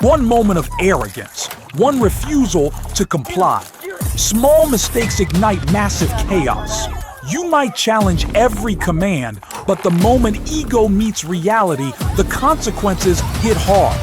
One moment of arrogance, one refusal to comply. Small mistakes ignite massive chaos. You might challenge every command, but the moment ego meets reality, the consequences hit hard.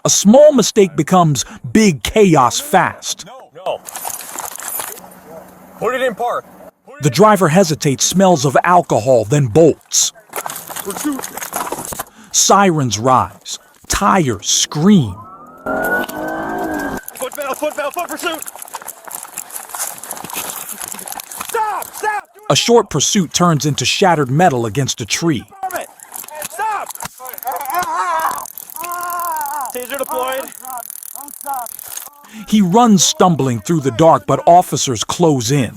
A small mistake becomes big chaos fast. No. Put it in park. The driver hesitates, smells of alcohol, then bolts. Sirens rise. Tires scream. Foot pursuit! Stop! A short pursuit turns into shattered metal against a tree. Stop! Taser deployed. He runs stumbling through the dark, but officers close in.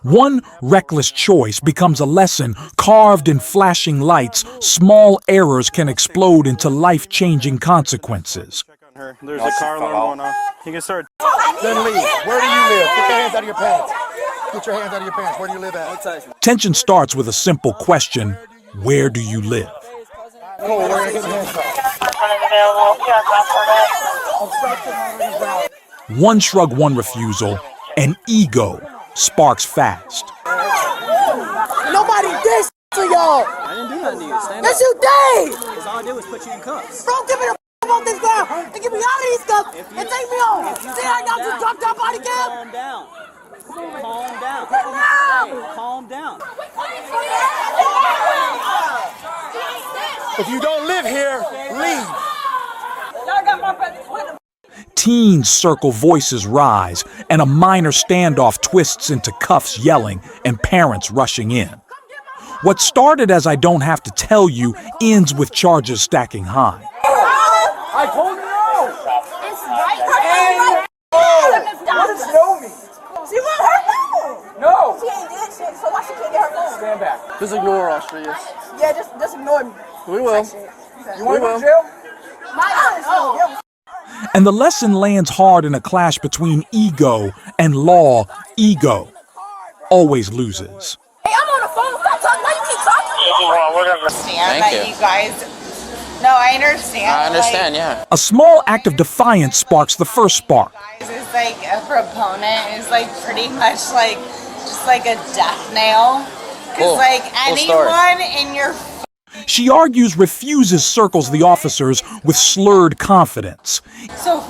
One reckless choice becomes a lesson carved in flashing lights. Small errors can explode into life-changing consequences. There's a car alarm going on. You can start. Then leave. Where do you live? Get your hands out of your pants. Get your hands out of your pants. Where do you live at? Tension starts with a simple question: where do you live? Cole, where are you getting hands from? One shrug, one refusal, and ego sparks fast. Nobody did to y'all. I didn't do nothing to you. Stand Yes, up. you did. Because all I did was put you in cuffs. Bro, give me the off this ground and get me out of these cuffs and take me home. See how y'all just dropped our body cam? Calm down. Calm down. Now. Hey, calm down. If you don't live here, leave. Y'all got my brothers with them. Teens circle, voices rise, and a minor standoff twists into cuffs, yelling, and parents rushing in. What started as "I don't have to tell you" ends with charges stacking high. I told you no. It's right. What does no mean? She want her phone. No. She ain't did shit, so why she can't get her phone? Stand back. Just ignore us, Austrias. Yeah, just ignore me. We will. You want to go to jail? My And the lesson lands hard in a clash between ego and law. Ego always loses. Hey, I'm on the phone. Stop talking. Why you keep talking? understand Thank that you. you guys. No, I understand. I understand, yeah. A small act of defiance sparks the first spark. Guys is like a proponent is like pretty much like just like a death nail. Because Cool. like Cool story. anyone in your She argues, refuses, circles the officers with slurred confidence. so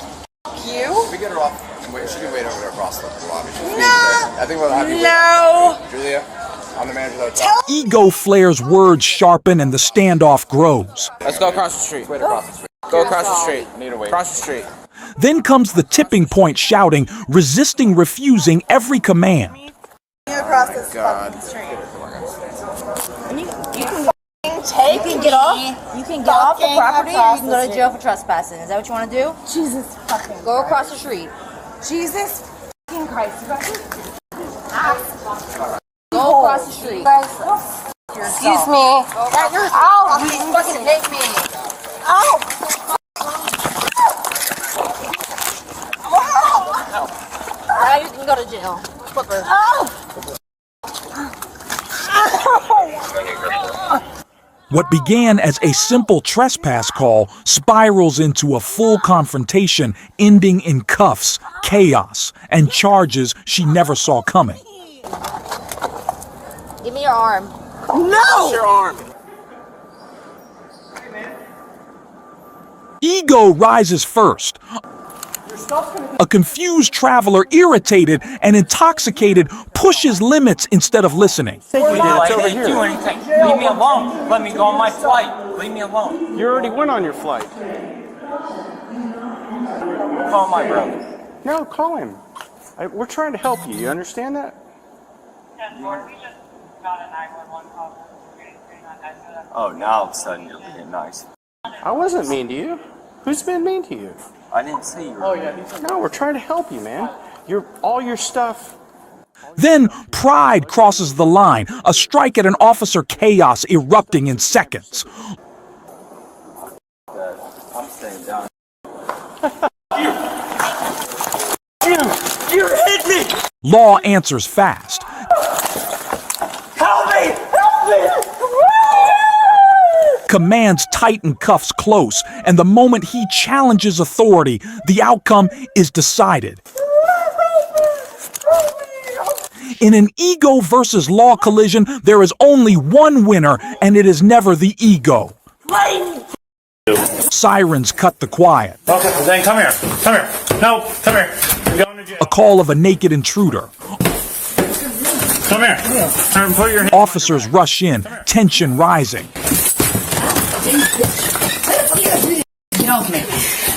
you. We get her off. She can wait over there across the lobby. No. I think we'll have you wait. No. Julia, I'm the manager of the hotel. Ego flares, words sharpen, and the standoff grows. Let's go across the street. Wait across the street. Go across the street. Need to wait. Across the street. Then comes the tipping point, shouting, resisting, refusing every command. Across this God. fucking street. You can get off. You can get off the property, or you can go to jail for trespassing. Is that what you want to do? Jesus fucking. Go across the street. Jesus fucking Christ. You guys Go across the street. excuse me. Ow! You fucking hit me. Ow. Now you can go to jail. Flipper. What began as a simple trespass call spirals into a full confrontation, ending in cuffs, chaos, and charges she never saw coming. Give me your arm. No. Your arm. Ego rises first. A confused traveler, irritated and intoxicated, pushes limits instead of listening. It's over here. Do anything. Leave me alone. Let me go on my flight. Leave me alone. You already went on your flight. Call my brother. No, call him. We're trying to help you. You understand that? Oh, now all of a sudden you're being nice. I wasn't mean to you. Who's been mean to you? I didn't say you were. No, we're trying to help you, man. All your stuff. Then pride crosses the line, a strike at an officer, chaos erupting in seconds. I'm staying down. You hit me! Law answers fast. Help me! Help me! Command's tighten cuffs close, and the moment he challenges authority, the outcome is decided. In an ego versus law collision, there is only one winner, and it is never the ego. Sirens cut the quiet. Okay, then come here. Come here. No, come here. You're going to jail. A call of a naked intruder. Come here. Put your hand. Officers rush in, tension rising. Get off me.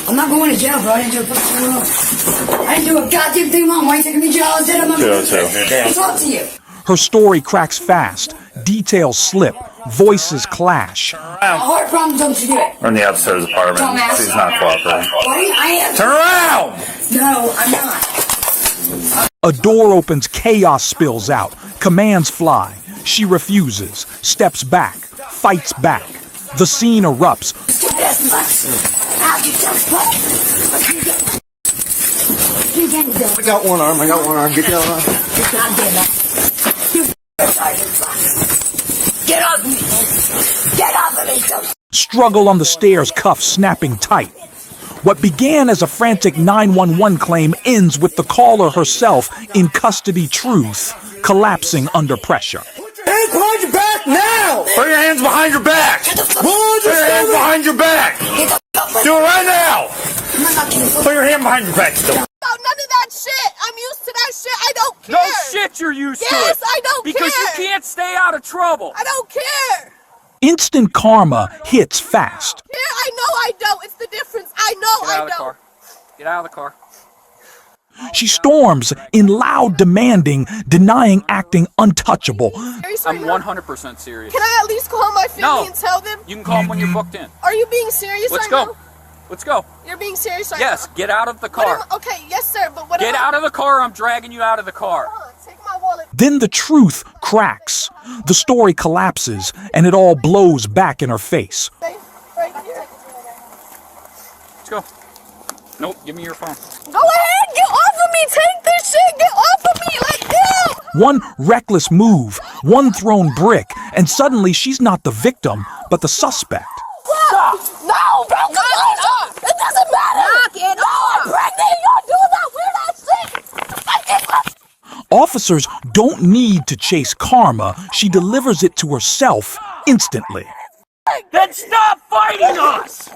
I'm not going to jail, bro. I didn't do a fucking wrong. I didn't do a goddamn thing wrong. Why are you taking me to jail? I said I'm not going to talk to you. Her story cracks fast. Details slip. Voices clash. Heart problems don't you do it. We're in the upstairs apartment. She's not cooperating. I am. Turn around! No, I'm not. A door opens, chaos spills out. Commands fly. She refuses, steps back, fights back. The scene erupts. I got one arm. Get the other arm. Get off me! Get off of me! Struggle on the stairs, cuffs snapping tight. What began as a frantic 911 claim ends with the caller herself in custody, truth collapsing under pressure. Hands behind your back now! Put your hands behind your back! Put your hands behind your back! Do it right now! Put your hand behind your back. No, none of that shit. I'm used to that shit. I don't care. No shit you're used to it. Yes, I don't care. Because you can't stay out of trouble. I don't care. Instant karma hits fast. Yeah, I know I don't. It's the difference. I know Get out I of the don't. car. Get out of the car. She storms in loud demanding, denying acting untouchable. I'm 100% serious. Can I at least call my family and tell them? You can call them when you're booked in. Are you being serious Let's right go. now? Let's go. You're being serious right Yes, now? get out of the car. Okay, yes sir, but what Get out of the car, I'm dragging you out of the car. Take my wallet. Then the truth cracks. The story collapses, and it all blows back in her face. Right here. Let's go. Nope, give me your phone. Go ahead, get off of me. Take this shit. Get off of me. Like, no. One reckless move, one thrown brick, and suddenly she's not the victim, but the suspect. Stop. No, bro, come on. It doesn't matter. Knock it off. I'm pregnant. Y'all do that weird ass shit. Officers don't need to chase karma. She delivers it to herself instantly. Then stop fighting us!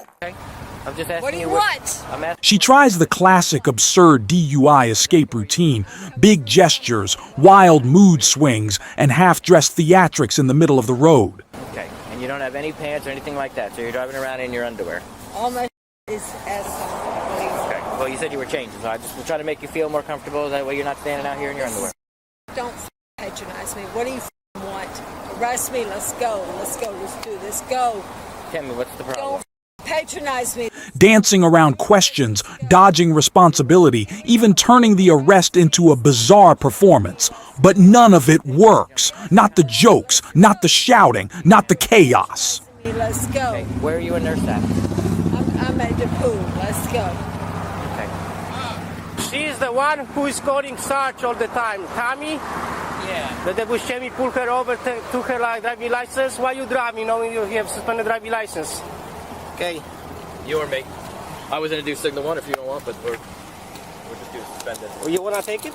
I'm just asking What do you want? I'm asking. She tries the classic absurd DUI escape routine, big gestures, wild mood swings, and half-dressed theatrics in the middle of the road. Okay, and you don't have any pants or anything like that, so you're driving around in your underwear. All my is as Okay, well you said you were changing, so I just was trying to make you feel more comfortable. That way you're not standing out here in your underwear. Don't patronize me. What do you want? Arrest me. Let's go. Let's go. Let's do this. Go. Tell me, what's the problem? Patronize me. Dancing around questions, dodging responsibility, even turning the arrest into a bizarre performance. But none of it works. Not the jokes, not the shouting, not the chaos. Let's go. Okay, where are you a nurse at? I'm at the pool. Let's go. Okay. She's the one who is calling search all the time. Tommy? Yeah. The Dashcam pull her over to her driving license. Why you driving knowing you have suspended driving license? Okay. You or me. I was going to do signal 1 if you don't want, but we're just doing suspended. Well, you want to take it?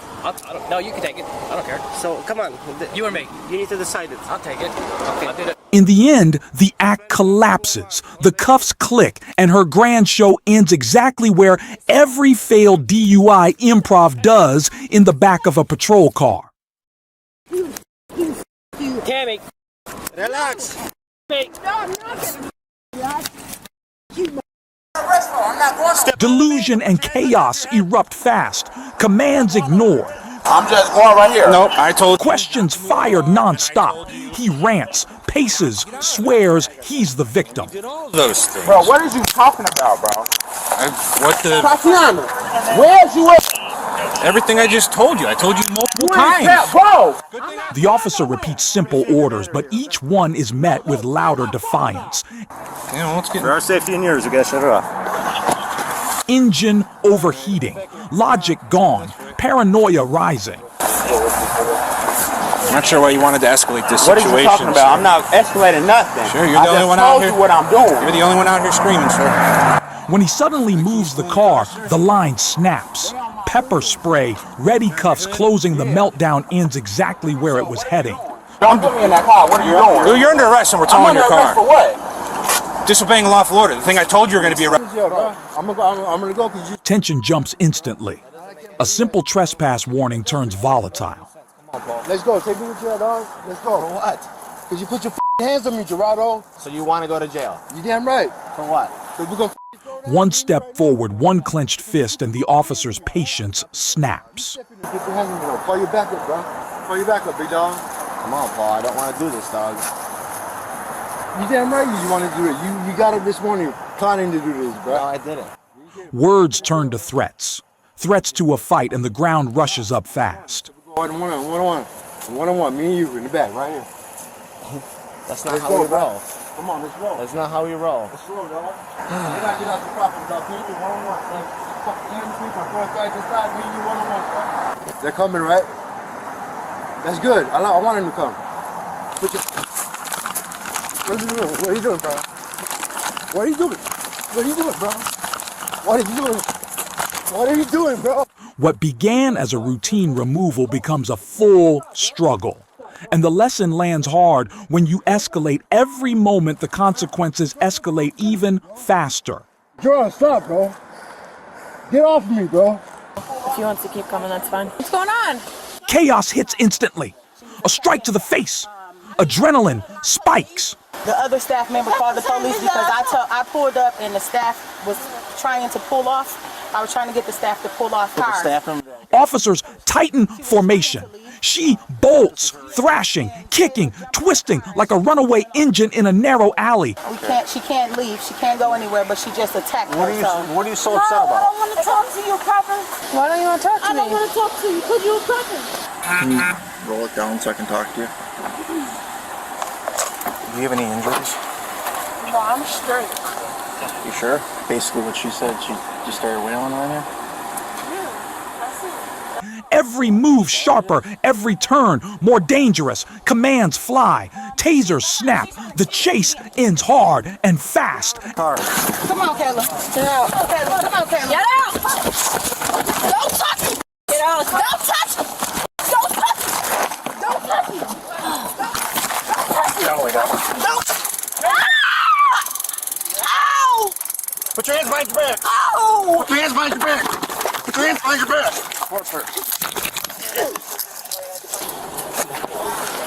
No, you can take it. I don't care. So, come on. You or me. You need to decide it. I'll take it. Okay. I'll do that. In the end, the act collapses, the cuffs click, and her grand show ends exactly where every failed DUI improv does, in the back of a patrol car. Tammy, relax. Delusion and chaos erupt fast. Commands ignored. I'm just going right here. Nope, I told you. Questions fired nonstop. He rants, paces, swears he's the victim. Those things. Bro, what are you talking about, bro? What the? Tatiana, where's you at? Everything I just told you. I told you multiple You ain't times. that, bro. The officer repeats simple orders, but each one is met with louder defiance. You know, let's get. For our safety and yours, we gotta shut her off. Engine overheating, logic gone, paranoia rising. I'm not sure why you wanted to escalate this What are situation. you talking about? I'm not escalating nothing. Sure, you're the only one out here. I just told you what I'm doing. You're the only one out here screaming, sir. When he suddenly moves the car, the line snaps. Pepper spray, ready cuffs closing the meltdown ends exactly where it was heading. Don't put me in that car. What are you doing? Well, you're under arrest and we're towing your car. For what? Disobeying a lawful order. The thing I told you you're going to be arrested. I'm gonna go because you. Tension jumps instantly. A simple trespass warning turns volatile. Let's go. Take me to jail, dog. Let's go. For what? Because you put your hands on me, Gerardo. So you want to go to jail? You damn right. For what? Because we're gonna. One step forward, one clenched fist, and the officer's patience snaps. Get your hands on me, bro. Call your back up, bro. Call your back up, big dog. Come on, Paul. I don't want to do this, dog. You damn right you want to do it. You got it this morning planning to do this, bro. No, I didn't. Words turn to threats. Threats to a fight, and the ground rushes up fast. One-on-one. Me and you in the back, right here. That's not how we roll. Come on, let's roll. That's not how we roll. Let's roll, dog. Get out the property, dog. Me and you, one-on-one. Me and you, one-on-one. They're coming, right? That's good. I want him to come. What are you doing? What are you doing, bro? What are you doing? What are you doing, bro? What are you doing? What are you doing, bro? What began as a routine removal becomes a full struggle. And the lesson lands hard when you escalate. Every moment, the consequences escalate even faster. Jordan, stop, bro. Get off of me, bro. If he wants to keep coming, that's fine. What's going on? Chaos hits instantly. A strike to the face. Adrenaline spikes. The other staff member called the police because I pulled up and the staff was trying to pull off. I was trying to get the staff to pull off cars. Officers tighten formation. She bolts, thrashing, kicking, twisting like a runaway engine in a narrow alley. She can't leave. She can't go anywhere, but she just attacked What are you so upset about? I don't want to talk to you, Pepper. Why don't you want to talk to me? I don't want to talk to you because you're Pepper. Can you roll it down so I can talk to you? Do you have any injuries? No, I'm straight. You sure? Basically what she said, she just started wailing on you? Every move sharper, every turn more dangerous. Commands fly, tasers snap. The chase ends hard and fast. Come on, Kayla. Get out. Kayla, come on, Kayla. Get out. Don't touch me. Get out. Don't touch me. Don't touch me. Don't touch me. Don't touch me. Don't. Ow! Put your hands behind your back. Ow! Put your hands behind your back. Put your hands behind your back.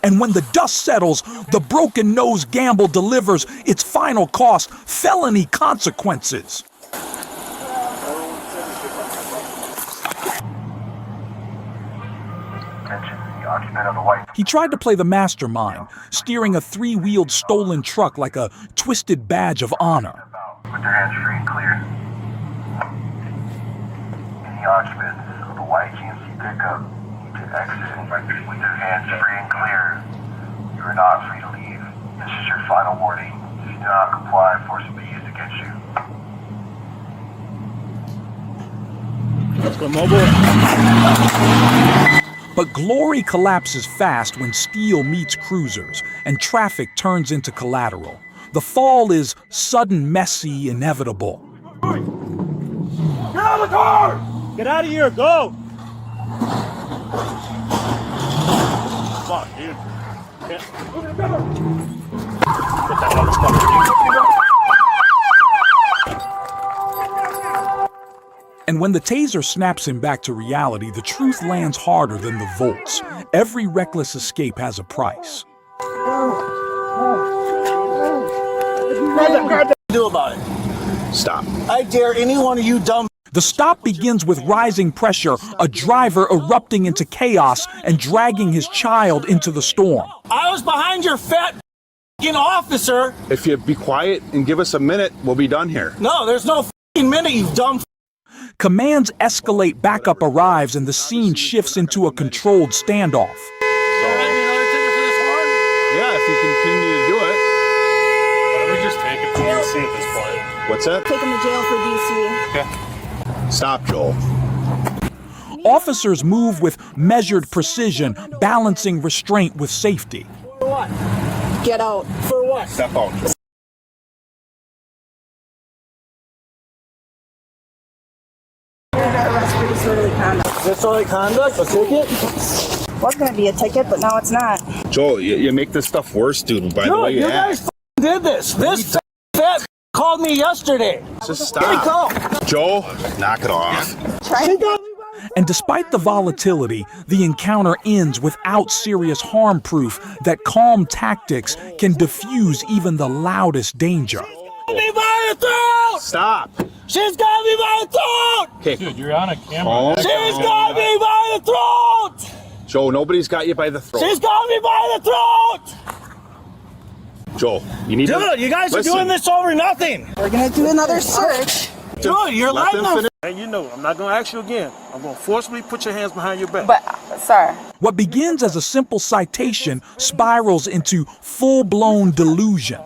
And when the dust settles, the broken nose gamble delivers its final cost, felony consequences. He tried to play the mastermind, steering a three-wheeled stolen truck like a twisted badge of honor. With their hands free and clear. Any occupants of the white GMC pickup need to exit with their hands free and clear. You are not free to leave. This is your final warning. If you do not comply, force will be used against you. Let's go mobile. But glory collapses fast when steel meets cruisers and traffic turns into collateral. The fall is sudden, messy, inevitable. Get out of the car! Get out of here, go! Fuck, dude. Put that motherfucker. And when the taser snaps him back to reality, the truth lands harder than the volts. Every reckless escape has a price. What do about it? Stop. I dare any one of you dumb. The stop begins with rising pressure, a driver erupting into chaos and dragging his child into the storm. I was behind your fat officer. If you be quiet and give us a minute, we'll be done here. No, there's no minute, you dumb. Commands escalate, backup arrives, and the scene shifts into a controlled standoff. Yeah, if you continue to do it. Why don't we just take it to DC at this point? What's that? Take him to jail for DC. Okay. Stop, Joel. Officers move with measured precision, balancing restraint with safety. For what? Get out. For what? Step out. Disorderly conduct? A ticket? Was gonna be a ticket, but now it's not. Joel, you make this stuff worse, dude, by the way You guys did this. This fat called me yesterday. Just stop. Joel, knock it off. And despite the volatility, the encounter ends without serious harm, proof that calm tactics can diffuse even the loudest danger. Me by the throat! Stop. She's got me by the throat! Okay, Dude, you're on a camera. She's got me by the throat! Joel, nobody's got you by the throat. She's got me by the throat! Joel, you need to... Dude, you guys are doing this over nothing! We're gonna do another search. Dude, you're Let letting them them... And you know, I'm not going to ask you again. I'm going to forcibly put your hands behind your back. But, sir. What begins as a simple citation spirals into full-blown delusion.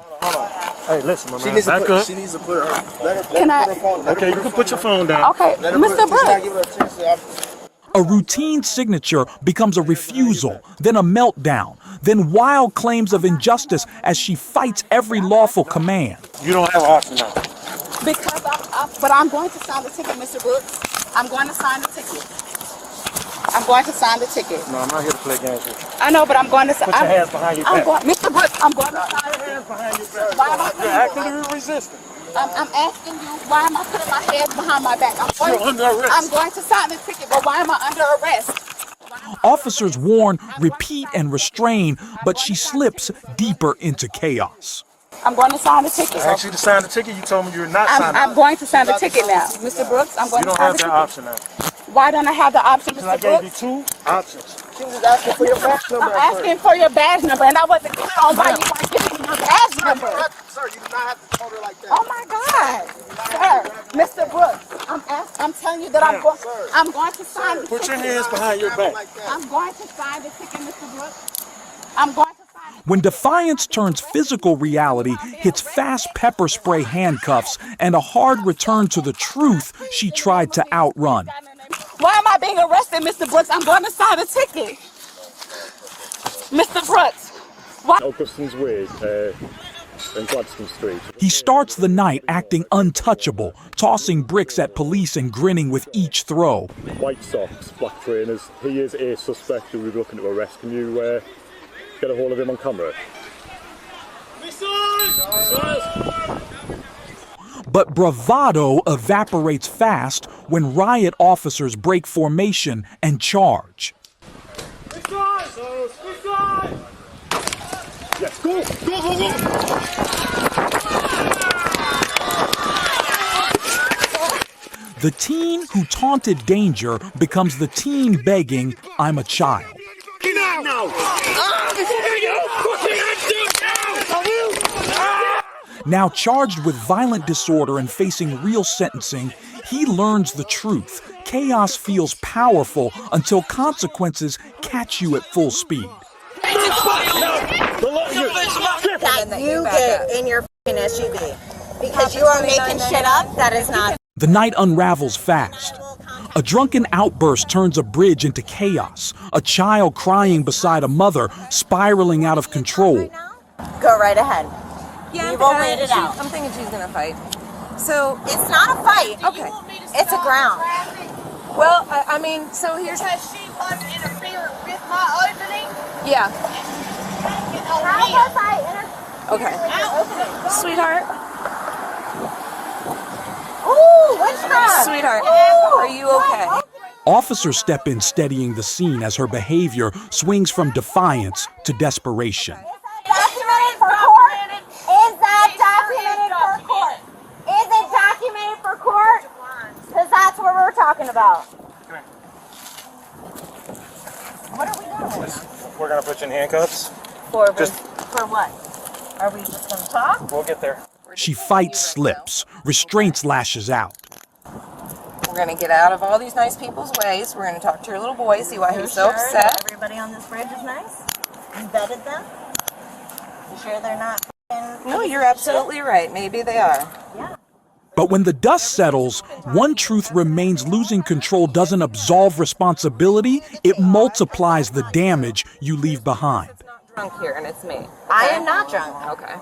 Hey, listen, my man. Back up. She needs to put her. Let her Can I? put her phone down. Okay, you can put your phone down. Okay, Mr. Brooks. A routine signature becomes a refusal, then a meltdown, then wild claims of injustice as she fights every lawful command. You don't have an option now. Because but I'm going to sign the ticket, Mr. Brooks. I'm going to sign the ticket. I'm going to sign the ticket. No, I'm not here to play games with you. I know, but I'm going to sign. Put your hands behind your back. Mr. Brooks, I'm going to sign Put your hands behind your back. Why am I You're actively resisting. I'm asking you, why am I putting my hands behind my back? You're under arrest. I'm going to sign the ticket, but why am I under arrest? Officers warn, repeat, and restrain, but she slips deeper into chaos. I'm going to sign the ticket. I asked you to sign the ticket. You told me you're not signing I'm going to sign the ticket now. Mr. Brooks, I'm going You to don't sign have the that ticket. option now. Why don't I have the option, Because I Mr. gave you Brooks? 2 options. She was asking for your badge number. I'm asking for your badge number, and I wasn't clear on why you weren't giving me your badge number. Sir, you do not have to hold her like that. Oh my God, sir, Mr. Brooks, I'm telling you that I'm going to sign the ticket. Put your hands behind your back. I'm going to sign the ticket, Mr. Brooks. I'm going to sign the When defiance turns physical reality, hits fast pepper spray handcuffs, and a hard return to the truth she tried to outrun. Why am I being arrested, Mr. Brooks? I'm going to sign the ticket. Mr. Brooks, why? Augustin's Way in Gladstone Street. He starts the night acting untouchable, tossing bricks at police and grinning with each throw. White socks, black trainers. He is a suspect who we're looking to arrest. Can you get a hold of him on camera? But bravado evaporates fast when riot officers break formation and charge. Yes, go! The teen who taunted danger becomes the teen begging, "I'm a child." Now charged with violent disorder and facing real sentencing, he learns the truth. Chaos feels powerful until consequences catch you at full speed. That you get in your f***ing SUV. Because you are making shit up, that is not. The night unravels fast. A drunken outburst turns a bridge into chaos. A child crying beside a mother, spiraling out of control. Go right ahead. Yeah, we will wait it out. I'm thinking she's gonna fight. So it's not a fight. Okay. It's a ground. Well, I mean, so here's. Because she was interfering with my opening. Yeah. How was I Okay. Sweetheart. Ooh, witchcraft. Sweetheart, Ooh. are you okay? Officers step in, steadying the scene as her behavior swings from defiance to desperation. Documented for court? Is that documented for court? Is it documented for court? Because that's what we're talking about. What are we doing? We're going to put you in handcuffs. For what? Are we just going to talk? We'll get there. She fights slips. Restraints lashes out. We're gonna get out of all these nice people's ways. We're gonna talk to your little boy, see why he's so upset. Everybody on this bridge is nice? You vetted them? You sure they're not? No, you're absolutely right. Maybe they are. Yeah. But when the dust settles, one truth remains: losing control doesn't absolve responsibility, it multiplies the damage you leave behind. Drunk here, and it's me. I am not drunk. Okay.